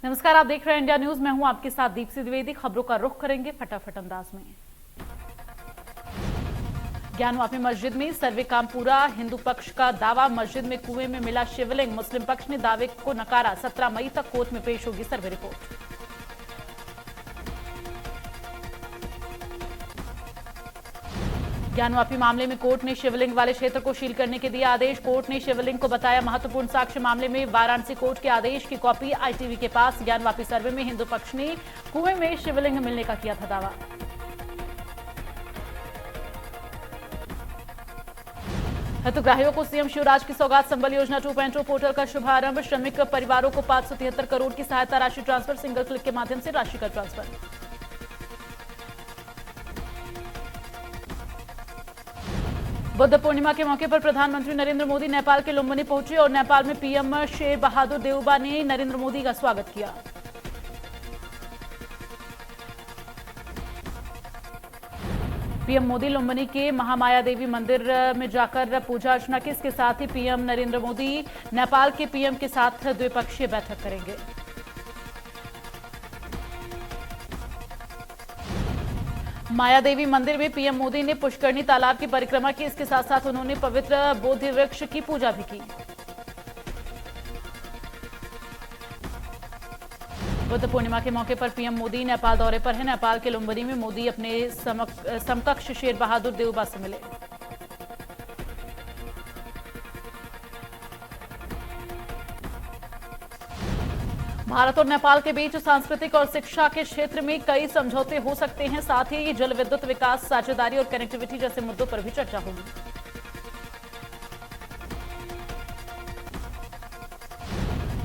नमस्कार, आप देख रहे हैं इंडिया न्यूज। मैं हूं आपके साथ दीप्ति द्विवेदी। खबरों का रुख करेंगे फटाफट अंदाज में। ज्ञानवापी मस्जिद में सर्वे काम पूरा, हिंदू पक्ष का दावा। मस्जिद में कुएं में मिला शिवलिंग, मुस्लिम पक्ष ने दावे को नकारा। 17 मई तक कोर्ट में पेश होगी सर्वे रिपोर्ट। ज्ञानवापी मामले में कोर्ट ने शिवलिंग वाले क्षेत्र को सील करने के दिया आदेश। कोर्ट ने शिवलिंग को बताया महत्वपूर्ण साक्ष्य। मामले में वाराणसी कोर्ट के आदेश की कॉपी आईटीवी के पास। ज्ञानवापी सर्वे में हिंदू पक्ष ने कुएं में शिवलिंग मिलने का किया था दावा। हितग्राहियों को सीएम शिवराज की सौगात। संबल योजना 2.0 पोर्टल का शुभारंभ। श्रमिक परिवारों को 573 करोड़ की सहायता राशि ट्रांसफर। सिंगल क्लिक के माध्यम से राशि का ट्रांसफर। बुद्ध पूर्णिमा के मौके पर प्रधानमंत्री नरेंद्र मोदी नेपाल के लुम्बिनी पहुंचे और नेपाल में पीएम शेर बहादुर देउबा ने नरेंद्र मोदी का स्वागत किया। पीएम मोदी लुम्बिनी के महामाया देवी मंदिर में जाकर पूजा अर्चना की। इसके साथ ही पीएम नरेंद्र मोदी नेपाल के पीएम के साथ द्विपक्षीय बैठक करेंगे। मायादेवी मंदिर में पीएम मोदी ने पुष्करणी तालाब की परिक्रमा की। इसके साथ साथ उन्होंने पवित्र बोधि वृक्ष की पूजा भी की। बुद्ध पूर्णिमा के मौके पर पीएम मोदी नेपाल दौरे पर हैं। नेपाल के लुम्बिनी में मोदी अपने समकक्ष शेर बहादुर देउबा से मिले। भारत और नेपाल के बीच सांस्कृतिक और शिक्षा के क्षेत्र में कई समझौते हो सकते हैं। साथ ही जल विद्युत विकास, साझेदारी और कनेक्टिविटी जैसे मुद्दों पर भी चर्चा होगी।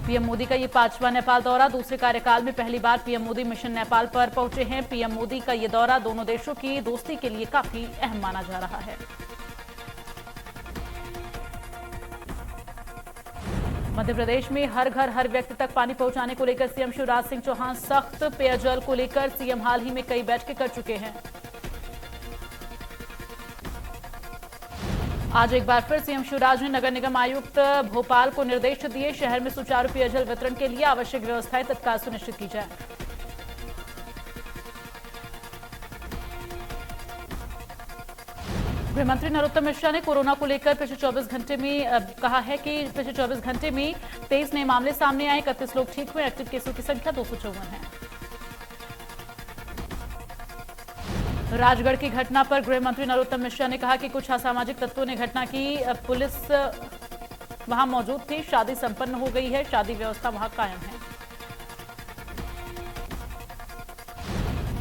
पीएम मोदी का ये 5वां नेपाल दौरा। दूसरे कार्यकाल में पहली बार पीएम मोदी मिशन नेपाल पर पहुंचे हैं। पीएम मोदी का ये दौरा दोनों देशों की दोस्ती के लिए काफी अहम माना जा रहा है। मध्य प्रदेश में हर घर हर व्यक्ति तक पानी पहुंचाने को लेकर सीएम शिवराज सिंह चौहान सख्त। पेयजल को लेकर सीएम हाल ही में कई बैठकें कर चुके हैं। आज एक बार फिर सीएम शिवराज ने नगर निगम आयुक्त भोपाल को निर्देश दिए। शहर में सुचारू पेयजल वितरण के लिए आवश्यक व्यवस्थाएं तत्काल सुनिश्चित की जाए। गृहमंत्री नरोत्तम मिश्रा ने कोरोना को लेकर पिछले 24 घंटे में कहा है कि पिछले 24 घंटे में 23 नए मामले सामने आए। 31 लोग ठीक हुए। एक्टिव केसों की संख्या 254 है। राजगढ़ की घटना पर गृहमंत्री नरोत्तम मिश्रा ने कहा कि कुछ असामाजिक तत्वों ने घटना की। पुलिस वहां मौजूद थी। शादी संपन्न हो गई है। शादी व्यवस्था वहां कायम है।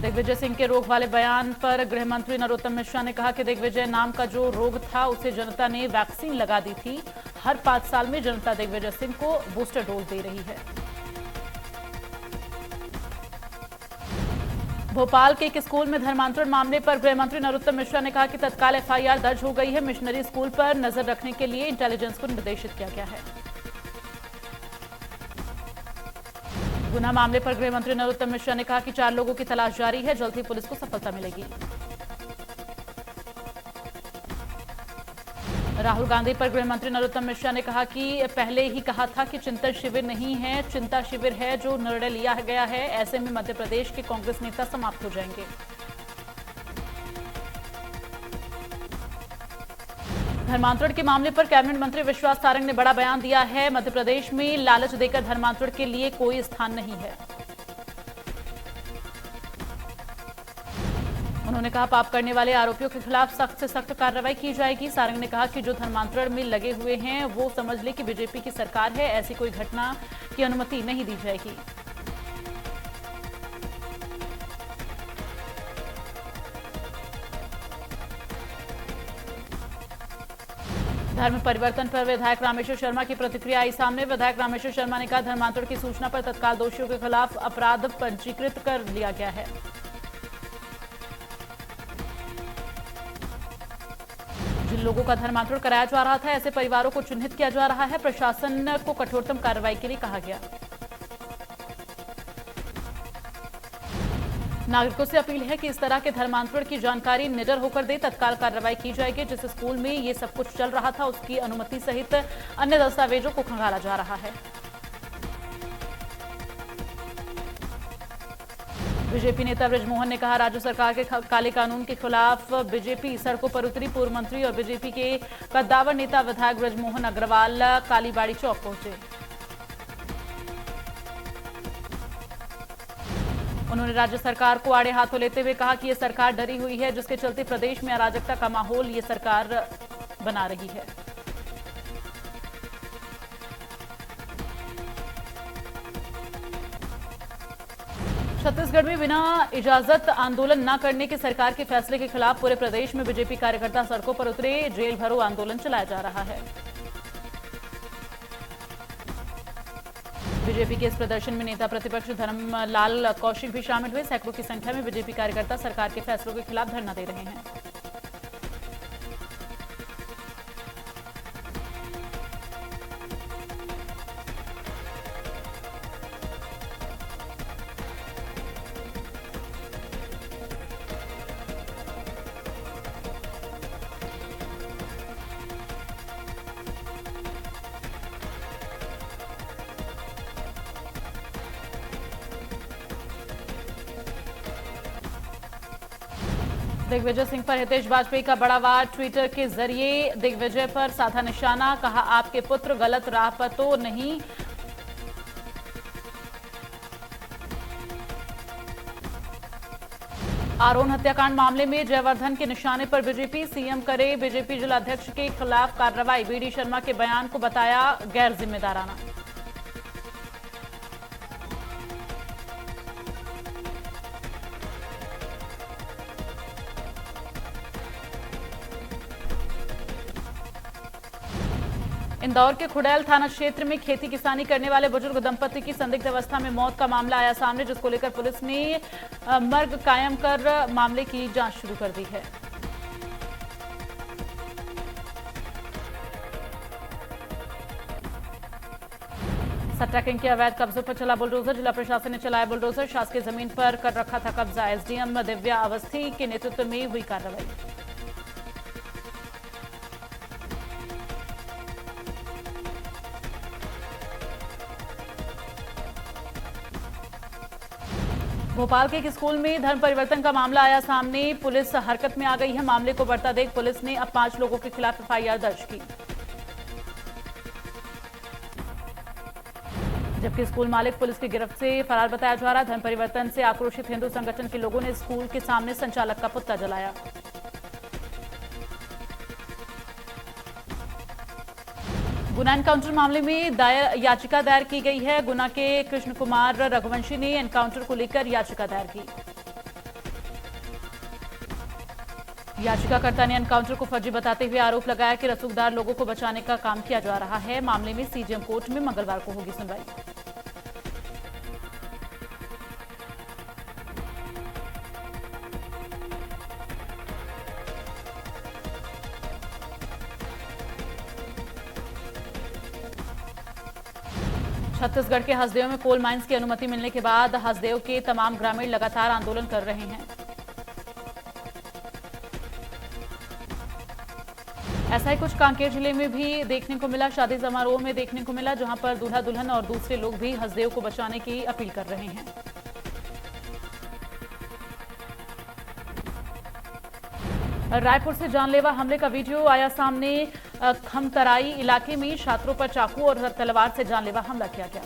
दिग्विजय सिंह के रोग वाले बयान पर गृहमंत्री नरोत्तम मिश्रा ने कहा कि दिग्विजय नाम का जो रोग था उसे जनता ने वैक्सीन लगा दी थी। हर 5 साल में जनता दिग्विजय सिंह को बूस्टर डोज दे रही है। भोपाल के एक स्कूल में धर्मांतरण मामले पर गृहमंत्री नरोत्तम मिश्रा ने कहा कि तत्काल एफआईआर दर्ज हो गई है। मिशनरी स्कूल पर नजर रखने के लिए इंटेलिजेंस को निर्देशित किया गया है। गुना मामले पर गृहमंत्री नरोत्तम मिश्रा ने कहा कि 4 लोगों की तलाश जारी है। जल्द ही पुलिस को सफलता मिलेगी। राहुल गांधी पर गृहमंत्री नरोत्तम मिश्रा ने कहा कि पहले ही कहा था कि चिंतन शिविर नहीं है, चिंता शिविर है जो निर्णय लिया गया है। ऐसे में मध्य प्रदेश के कांग्रेस नेता समाप्त हो जाएंगे। धर्मांतरण के मामले पर कैबिनेट मंत्री विश्वास सारंग ने बड़ा बयान दिया है। मध्य प्रदेश में लालच देकर धर्मांतरण के लिए कोई स्थान नहीं है। उन्होंने कहा पाप करने वाले आरोपियों के खिलाफ सख्त से सख्त कार्रवाई की जाएगी। सारंग ने कहा कि जो धर्मांतरण में लगे हुए हैं वो समझ ले कि बीजेपी की सरकार है। ऐसी कोई घटना की अनुमति नहीं दी जाएगी। धर्म परिवर्तन पर विधायक रामेश्वर शर्मा की प्रतिक्रिया आई सामने। विधायक रामेश्वर शर्मा ने कहा धर्मांतरण की सूचना पर तत्काल दोषियों के खिलाफ अपराध पंजीकृत कर लिया गया है। जिन लोगों का धर्मांतरण कराया जा रहा था ऐसे परिवारों को चिन्हित किया जा रहा है। प्रशासन को कठोरतम कार्रवाई के लिए कहा गया। नागरिकों से अपील है कि इस तरह के धर्मांतरण की जानकारी निडर होकर दे। तत्काल कार्रवाई की जाएगी। जिस स्कूल में ये सब कुछ चल रहा था उसकी अनुमति सहित अन्य दस्तावेजों को खंगाला जा रहा है। बीजेपी नेता ब्रजमोहन ने कहा, राज्य सरकार के काले कानून के खिलाफ बीजेपी सड़कों पर उतरी। पूर्व मंत्री और बीजेपी के कद्दावर नेता विधायक ब्रजमोहन अग्रवाल कालीबाड़ी चौक पहुंचे। उन्होंने राज्य सरकार को आड़े हाथों लेते हुए कहा कि यह सरकार डरी हुई है, जिसके चलते प्रदेश में अराजकता का माहौल ये सरकार बना रही है। छत्तीसगढ़ में बिना इजाजत आंदोलन न करने के सरकार के फैसले के खिलाफ पूरे प्रदेश में बीजेपी कार्यकर्ता सड़कों पर उतरे। जेल भरो आंदोलन चलाया जा रहा है। बीजेपी के इस प्रदर्शन में नेता प्रतिपक्ष धर्मलाल कौशिक भी शामिल हुए। सैकड़ों की संख्या में बीजेपी कार्यकर्ता सरकार के फैसलों के खिलाफ धरना दे रहे हैं। दिग्विजय सिंह पर हितेश वाजपेयी का बड़ा वार। ट्विटर के जरिए दिग्विजय पर साधा निशाना, कहा आपके पुत्र गलत राह पर तो नहीं। आरोन हत्याकांड मामले में जयवर्धन के निशाने पर बीजेपी, सीएम करे बीजेपी जिलाध्यक्ष के खिलाफ कार्रवाई। बीडी शर्मा के बयान को बताया गैर जिम्मेदाराना। इंदौर के खुड़ैल थाना क्षेत्र में खेती किसानी करने वाले बुजुर्ग दंपति की संदिग्ध अवस्था में मौत का मामला आया सामने, जिसको लेकर पुलिस ने मर्ग कायम कर मामले की जांच शुरू कर दी है। सट्टा किंग के अवैध कब्जों पर चला बुलडोजर। जिला प्रशासन ने चलाया बुलडोजर। शासकीय जमीन पर कर रखा था कब्जा। एसडीएम दिव्या अवस्थी के नेतृत्व में हुई कार्रवाई। भोपाल के एक स्कूल में धर्म परिवर्तन का मामला आया सामने। पुलिस हरकत में आ गई है। मामले को बढ़ता देख पुलिस ने अब 5 लोगों के खिलाफ एफआईआर दर्ज की, जबकि स्कूल मालिक पुलिस की गिरफ्त से फरार बताया जा रहा है। धर्म परिवर्तन से आक्रोशित हिंदू संगठन के लोगों ने स्कूल के सामने संचालक का पुतला जलाया। गुना एनकाउंटर मामले में याचिका दायर की गई है। गुना के कृष्ण कुमार रघुवंशी ने एनकाउंटर को लेकर याचिका दायर की। याचिकाकर्ता ने एनकाउंटर को फर्जी बताते हुए आरोप लगाया कि रसूखदार लोगों को बचाने का काम किया जा रहा है। मामले में सीजेएम कोर्ट में मंगलवार को होगी सुनवाई। छत्तीसगढ़ के हसदेव में कोल माइंस की अनुमति मिलने के बाद हसदेव के तमाम ग्रामीण लगातार आंदोलन कर रहे हैं। ऐसा ही कुछ कांकेर जिले में भी देखने को मिला। शादी समारोह में देखने को मिला, जहां पर दूल्हा दुल्हन और दूसरे लोग भी हसदेव को बचाने की अपील कर रहे हैं। रायपुर से जानलेवा हमले का वीडियो आया सामने। खमतराई इलाके में छात्रों पर चाकू और तलवार से जानलेवा हमला किया गया।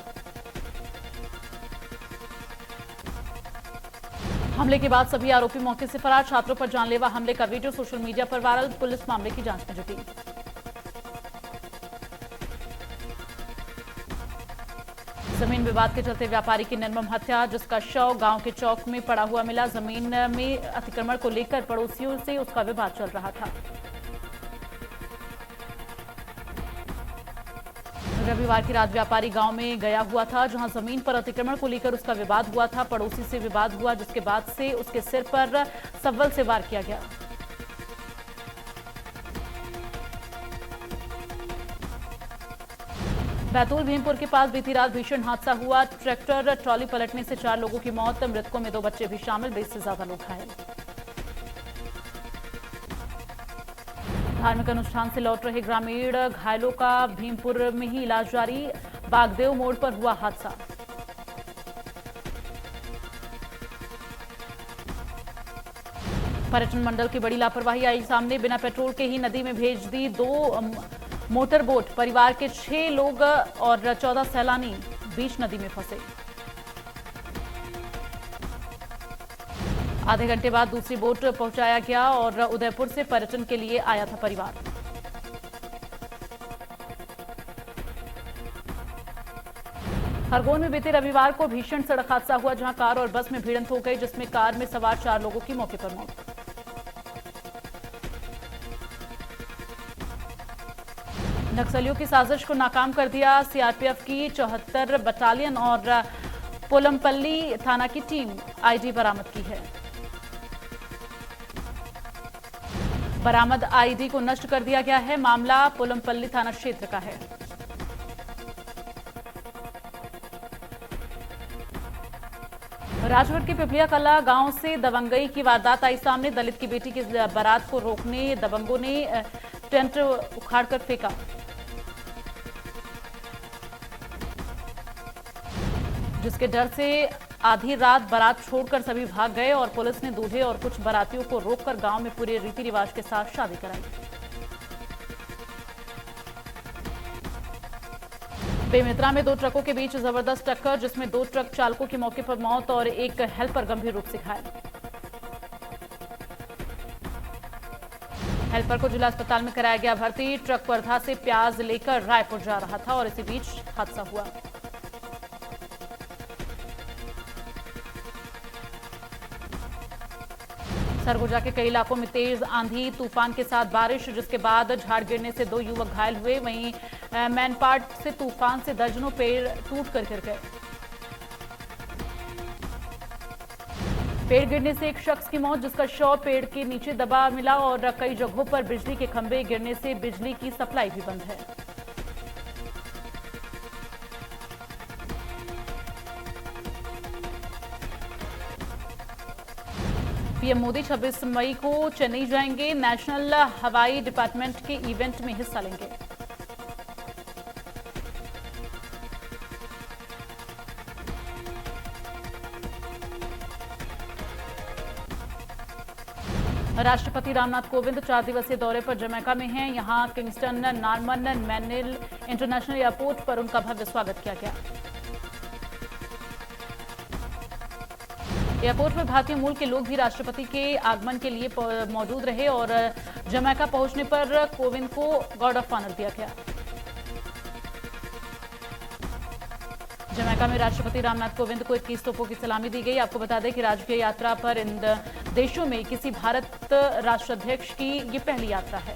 हमले के बाद सभी आरोपी मौके से फरार। छात्रों पर जानलेवा हमले का वीडियो सोशल मीडिया पर वायरल। पुलिस मामले की जांच में जुटी। जमीन विवाद के चलते व्यापारी की निर्मम हत्या, जिसका शव गांव के चौक में पड़ा हुआ मिला। जमीन में अतिक्रमण को लेकर पड़ोसियों से उसका विवाद चल रहा था। रविवार की रात व्यापारी गांव में गया हुआ था, जहां जमीन पर अतिक्रमण को लेकर उसका विवाद हुआ था। पड़ोसी से विवाद हुआ, जिसके बाद से उसके सिर पर सव्वल से वार किया गया। बैतूल भीमपुर के पास बीती रात भीषण हादसा हुआ। ट्रैक्टर ट्रॉली पलटने से 4 लोगों की मौत। मृतकों में 2 बच्चे भी शामिल। 20 से ज्यादा लोग घायल। धार्मिक अनुष्ठान से लौट रहे ग्रामीण घायलों का भीमपुर में ही इलाज जारी। बागदेव मोड़ पर हुआ हादसा। पर्यटन मंडल की बड़ी लापरवाही आई सामने। बिना पेट्रोल के ही नदी में भेज दी 2 मोटर बोट। परिवार के 6 लोग और 14 सैलानी बीच नदी में फंसे। आधे घंटे बाद दूसरी बोट पहुंचाया गया और उदयपुर से पर्यटन के लिए आया था परिवार। खरगोन में बीते रविवार को भीषण सड़क हादसा हुआ, जहां कार और बस में भिड़ंत हो गई, जिसमें कार में सवार 4 लोगों की मौके पर मौत। नक्सलियों की साजिश को नाकाम कर दिया। सीआरपीएफ की 74 बटालियन और पोलमपल्ली थाना की टीम आईडी बरामद की है। बरामद आईडी को नष्ट कर दिया गया है। मामला पोलमपल्ली थाना क्षेत्र का है। राजगढ़ के पिपलिया कला गांव से दबंगई की वारदात आई सामने। दलित की बेटी की बारात को रोकने दबंगों ने टेंट उखाड़कर फेंका। जिसके डर से आधी रात बारात छोड़कर सभी भाग गए और पुलिस ने दूल्हे और कुछ बारातियों को रोककर गांव में पूरे रीति रिवाज के साथ शादी कराई। बेमेतरा में 2 ट्रकों के बीच जबरदस्त टक्कर, जिसमें 2 ट्रक चालकों की मौके पर मौत और एक हेल्पर गंभीर रूप से घायल। हेल्पर को जिला अस्पताल में कराया गया भर्ती। ट्रक वर्धा से प्याज लेकर रायपुर जा रहा था और इसी बीच हादसा हुआ। सरगुजा के कई इलाकों में तेज आंधी तूफान के साथ बारिश, जिसके बाद झाड़ गिरने से 2 युवक घायल हुए। वहीं मैनपाट से तूफान से दर्जनों पेड़ टूट कर गिर गए। पेड़ गिरने से एक शख्स की मौत, जिसका शव पेड़ के नीचे दबा मिला और कई जगहों पर बिजली के खंभे गिरने से बिजली की सप्लाई भी बंद है। पीएम मोदी 26 मई को चेन्नई जाएंगे। नेशनल हवाई डिपार्टमेंट के इवेंट में हिस्सा लेंगे। राष्ट्रपति रामनाथ कोविंद 4 दिवसीय दौरे पर जमैका में हैं। यहां किंगस्टन नॉर्मन मैनिल इंटरनेशनल एयरपोर्ट पर उनका भव्य स्वागत किया गया। एयरपोर्ट में भारतीय मूल के लोग भी राष्ट्रपति के आगमन के लिए मौजूद रहे और जमैका पहुंचने पर कोविंद को गार्ड ऑफ ऑनर दिया गया। जमैका में राष्ट्रपति रामनाथ कोविंद को 21 तोपों की सलामी दी गई। आपको बता दें कि राजकीय यात्रा पर इन देशों में किसी भारत राष्ट्राध्यक्ष की ये पहली यात्रा है।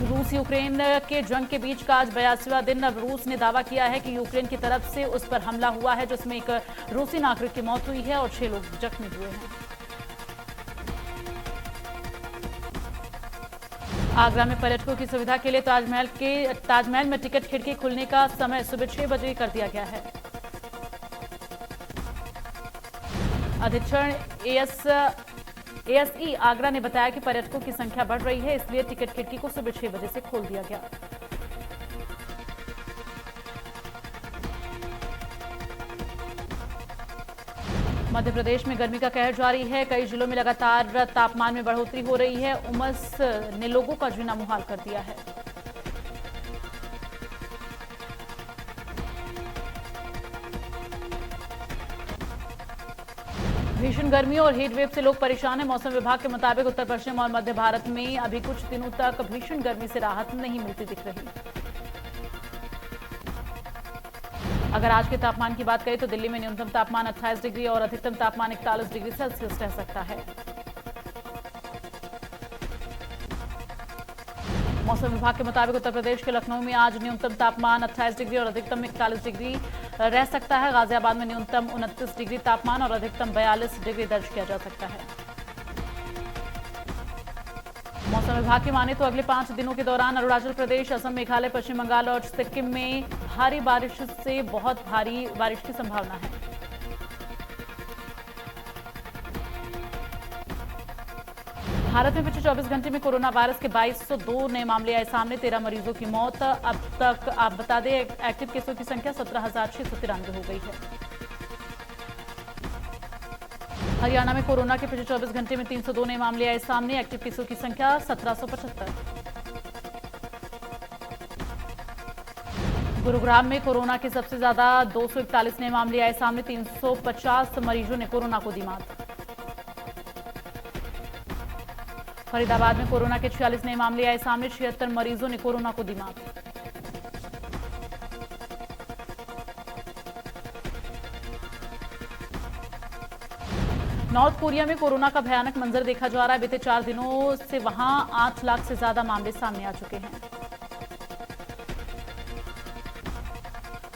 रूस यूक्रेन के जंग के बीच का आज 82वां दिन। अब रूस ने दावा किया है कि यूक्रेन की तरफ से उस पर हमला हुआ है, जिसमें एक रूसी नागरिक की मौत हुई है और 6 लोग जख्मी हुए हैं। आगरा में पर्यटकों की सुविधा के लिए ताजमहल में टिकट खिड़की खुलने का समय सुबह 6 बजे कर दिया गया है। अधीक्षण एएसई आगरा ने बताया कि पर्यटकों की संख्या बढ़ रही है, इसलिए टिकट खिड़की को सुबह 6 बजे से खोल दिया गया। मध्य प्रदेश में गर्मी का कहर जारी है। कई जिलों में लगातार तापमान में बढ़ोतरी हो रही है। उमस ने लोगों का जीना मुहाल कर दिया है। भीषण गर्मी और हीट वेव से लोग परेशान हैं। मौसम विभाग के मुताबिक उत्तर पश्चिम और मध्य भारत में अभी कुछ दिनों तक भीषण गर्मी से राहत नहीं मिलती दिख रही। अगर आज के तापमान की बात करें तो दिल्ली में न्यूनतम तापमान 28 डिग्री और अधिकतम तापमान 41 डिग्री सेल्सियस रह सकता है। मौसम विभाग के मुताबिक उत्तर प्रदेश के लखनऊ में आज न्यूनतम तापमान 28 डिग्री और अधिकतम 41 डिग्री रह सकता है। गाजियाबाद में न्यूनतम 29 डिग्री तापमान और अधिकतम 42 डिग्री दर्ज किया जा सकता है। मौसम विभाग की माने तो अगले 5 दिनों के दौरान अरुणाचल प्रदेश, असम, मेघालय, पश्चिम बंगाल और सिक्किम में भारी बारिश से बहुत भारी बारिश की संभावना है। भारत में पिछले 24 घंटे में कोरोना वायरस के 2202 नए मामले आए सामने, 13 मरीजों की मौत। अब तक आप बता दें एक्टिव केसों की संख्या 17,693 हो गई है। हरियाणा में कोरोना के पिछले 24 घंटे में 302 नए मामले आए सामने, एक्टिव केसों की संख्या 1775। गुरुग्राम में कोरोना के सबसे ज्यादा 241 नए मामले आए सामने, 350 मरीजों ने कोरोना को दी मात। फरीदाबाद में कोरोना के 46 नए मामले आए सामने, 76 मरीजों ने कोरोना को दी मात। नॉर्थ कोरिया में कोरोना का भयानक मंजर देखा जा रहा है। बीते 4 दिनों से वहां 8 लाख से ज्यादा मामले सामने आ चुके हैं।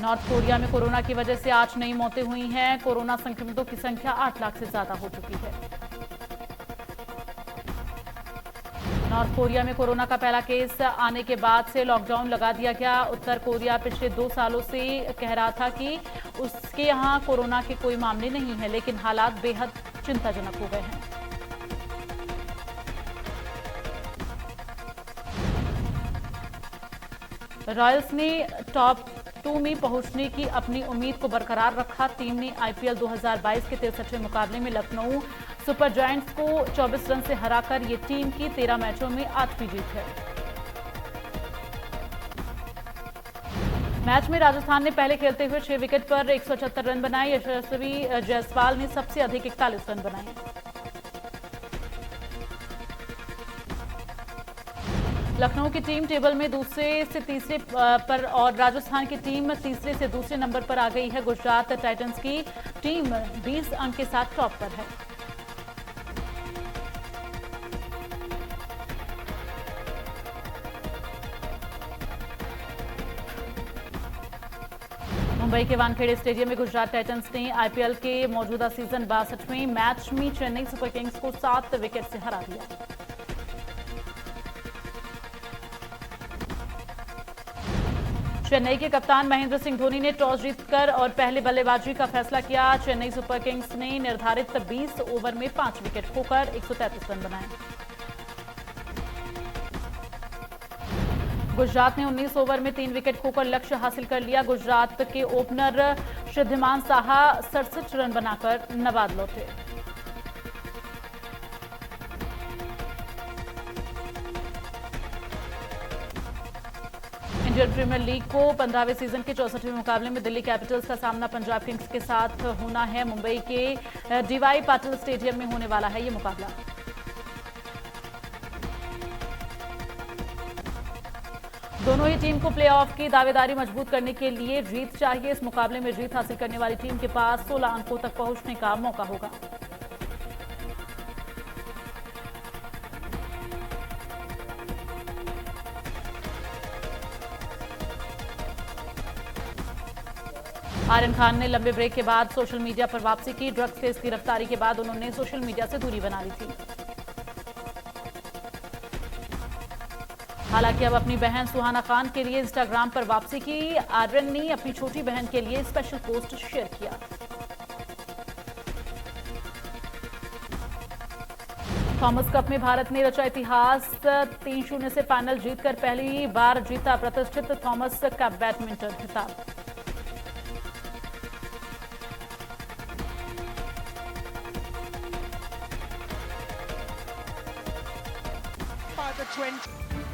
नॉर्थ कोरिया में कोरोना की वजह से 8 नई मौतें हुई हैं। कोरोना संक्रमितों की संख्या 8 लाख से ज्यादा हो चुकी है। नॉर्थ कोरिया में कोरोना का पहला केस आने के बाद से लॉकडाउन लगा दिया गया। उत्तर कोरिया पिछले 2 सालों से कह रहा था कि उसके यहां कोरोना के कोई मामले नहीं है, लेकिन हालात बेहद चिंताजनक हो गए हैं। रॉयल्स ने टॉप 2 में पहुंचने की अपनी उम्मीद को बरकरार रखा। टीम ने आईपीएल 2022 के 63वें मुकाबले में लखनऊ सुपर जायंट्स को 24 रन से हराकर ये टीम की 13 मैचों में 8वीं जीत है। मैच में राजस्थान ने पहले खेलते हुए 6 विकेट पर 178 रन बनाए। यशस्वी जायसवाल ने सबसे अधिक 41 रन बनाए। लखनऊ की टीम टेबल में दूसरे से तीसरे पर और राजस्थान की टीम तीसरे से दूसरे नंबर पर आ गई है। गुजरात टाइटंस की टीम 20 अंक के साथ टॉप पर है। मुंबई के वानखेड़े स्टेडियम में गुजरात टाइटंस ने आईपीएल के मौजूदा सीजन 62वें मैच में चेन्नई सुपर किंग्स को 7 विकेट से हरा दिया। चेन्नई के कप्तान महेंद्र सिंह धोनी ने टॉस जीतकर और पहले बल्लेबाजी का फैसला किया। चेन्नई सुपर किंग्स ने निर्धारित 20 ओवर में 5 विकेट खोकर 133 रन बनाए। गुजरात ने 19 ओवर में 3 विकेट खोकर लक्ष्य हासिल कर लिया। गुजरात के ओपनर सिद्धिमान साहा 67 रन बनाकर नवाद लौटे। इंडियन प्रीमियर लीग को 15वें सीजन के 64वें मुकाबले में दिल्ली कैपिटल्स का सामना पंजाब किंग्स के साथ होना है। मुंबई के डीवाई पाटिल स्टेडियम में होने वाला है ये मुकाबला। दोनों ही टीम को प्लेऑफ की दावेदारी मजबूत करने के लिए जीत चाहिए। इस मुकाबले में जीत हासिल करने वाली टीम के पास 16 अंकों तक पहुंचने का मौका होगा। आर्यन खान ने लंबे ब्रेक के बाद सोशल मीडिया पर वापसी की। ड्रग्स केस की गिरफ्तारी के बाद उन्होंने सोशल मीडिया से दूरी बना ली थी। हालांकि अब अपनी बहन सुहाना खान के लिए इंस्टाग्राम पर वापसी की। आर्यन ने अपनी छोटी बहन के लिए स्पेशल पोस्ट शेयर किया। थॉमस कप में भारत ने रचा इतिहास। 3-0 से फाइनल जीतकर पहली बार जीता प्रतिष्ठित थॉमस कप बैडमिंटन खिताब। By the 20.